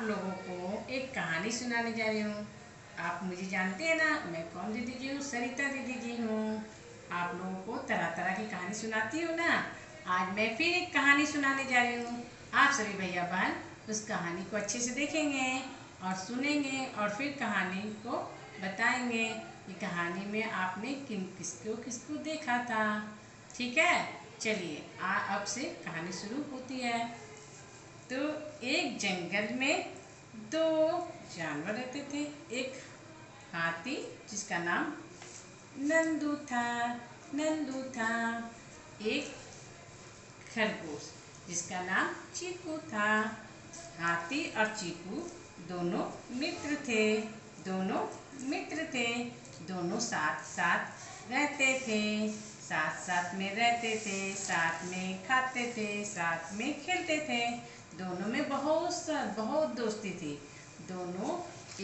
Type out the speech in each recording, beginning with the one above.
आप लोगों को एक कहानी सुनाने जा रही हूँ। आप मुझे जानते हैं ना, मैं कौन दीदी जी हूँ? सरिता दीदी जी हूँ। आप लोगों को तरह तरह की कहानी सुनाती हूँ ना। आज मैं फिर एक कहानी सुनाने जा रही हूँ। आप सभी भैया बहन उस कहानी को अच्छे से देखेंगे और सुनेंगे और फिर कहानी को बताएंगे कि कहानी में आपने किसको किसको देखा था। ठीक है, चलिए अब से कहानी शुरू होती है। तो एक जंगल में दो जानवर रहते थे। एक हाथी जिसका नाम नंदू था। नंदू था। एक खरगोश जिसका नाम चीकू था। हाथी और चीकू दोनों मित्र थे। दोनों मित्र थे। दोनों साथ साथ रहते थे। साथ साथ में रहते थे। साथ में खाते थे। साथ में खेलते थे। दोनों में बहुत दोस्ती थी। दोनों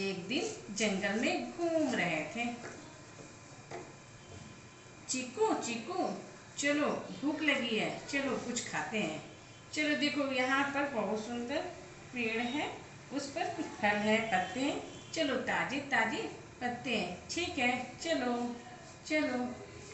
एक दिन जंगल में घूम रहे थे। चीकू चीकू, चलो भूख लगी है, चलो कुछ खाते हैं। चलो देखो यहाँ पर बहुत सुंदर पेड़ है, उस पर कुछ फल है, पत्ते हैं। चलो ताजे ताजे पत्ते हैं। ठीक है, चलो चलो।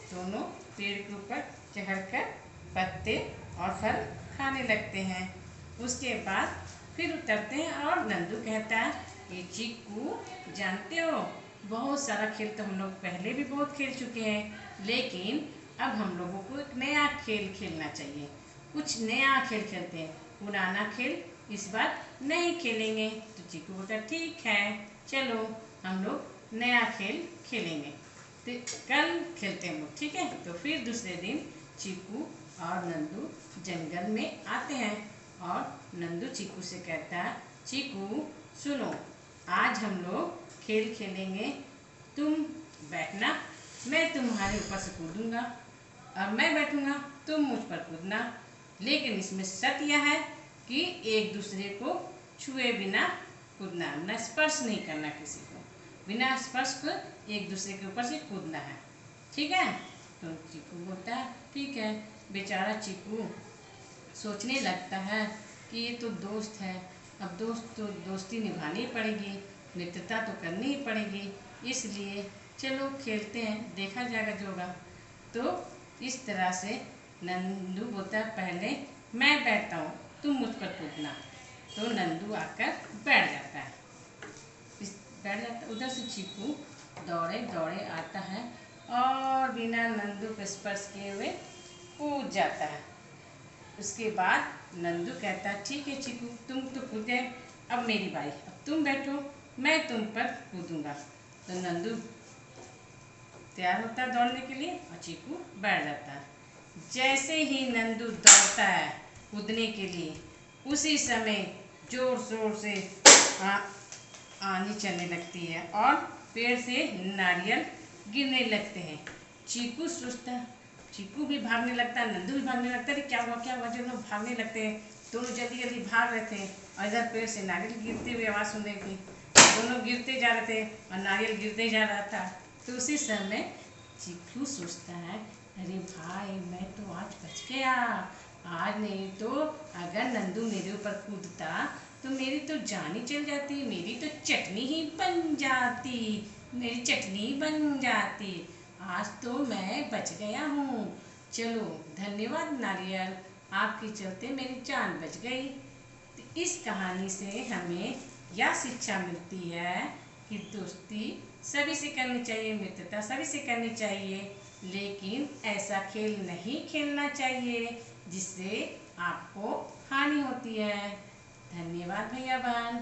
दोनों पेड़ के ऊपर चढ़कर पत्ते और फल खाने लगते हैं। उसके बाद फिर उतरते हैं और नंदू कहता है कि चीकू, जानते हो बहुत सारा खेल तो हम लोग पहले भी बहुत खेल चुके हैं, लेकिन अब हम लोगों को एक नया खेल खेलना चाहिए। कुछ नया खेल खेलते हैं। पुराना खेल इस बार नहीं खेलेंगे। तो चीकू बोलता ठीक है, चलो हम लोग नया खेल खेलेंगे। तो कल खेलते हैं लोग, ठीक है। तो फिर दूसरे दिन चीकू और नंदू जंगल में आते हैं और नंदू चीकू से कहता है, चीकू सुनो, आज हम लोग खेल खेलेंगे। तुम बैठना, मैं तुम्हारे ऊपर से कूदूंगा और मैं बैठूंगा, तुम मुझ पर कूदना। लेकिन इसमें शर्त यह है कि एक दूसरे को छुए बिना कूदना, न स्पर्श नहीं करना किसी को। बिना स्पर्श को एक दूसरे के ऊपर से कूदना है, ठीक है। तो चीकू बोलता है ठीक है। बेचारा चीकू सोचने लगता है कि ये तो दोस्त है, अब दोस्ती निभानी ही पड़ेगी, मित्रता तो करनी ही पड़ेगी, इसलिए चलो खेलते हैं, देखा जाएगा जो होगा। तो इस तरह से नंदू बोलता है पहले मैं बैठता हूँ, तुम मुझ पर कूदना। तो नंदू आकर बैठ जाता है। बैठ जाता, उधर से चीकू दौड़े दौड़े आता है और बिना नंदू को स्पर्श किए हुए कूद जाता है। उसके बाद नंदू कहता है ठीक है चीकू, तुम तो कूद गए, अब मेरी बारी, अब तुम बैठो, मैं तुम पर कूदूंगा। तो नंदू तैयार होता है दौड़ने के लिए और चीकू बैठ जाता है। जैसे ही नंदू दौड़ता है कूदने के लिए, उसी समय जोर शोर से आंधी चलने लगती है और पेड़ से नारियल गिरने लगते हैं। चीकू सोचता है, चीकू भी भागने लगता है, नंदू भी भागने लगता है। क्या हुआ क्या हुआ? जो लोग भागने लगते हैं, दोनों जल्दी जल्दी भाग रहे थे और इधर पेड़ से नारियल गिरते हुए आवाज़ सुन रही थी। दोनों गिरते जा रहे थे और नारियल गिरते जा रहा था। तो उसी समय चीकू सोचता है, अरे भाई मैं तो आज बच गया, आज नहीं तो अगर नंदू मेरे ऊपर कूदता तो मेरी तो जान ही चल जाती, मेरी तो चटनी ही बन जाती, मेरी चटनी बन जाती। आज तो मैं बच गया हूँ। चलो धन्यवाद नारियल, आपके चलते मेरी जान बच गई। तो इस कहानी से हमें यह शिक्षा मिलती है कि दोस्ती सभी से करनी चाहिए, मित्रता सभी से करनी चाहिए, लेकिन ऐसा खेल नहीं खेलना चाहिए जिससे आपको हानि होती है। धन्यवाद भैया बहन।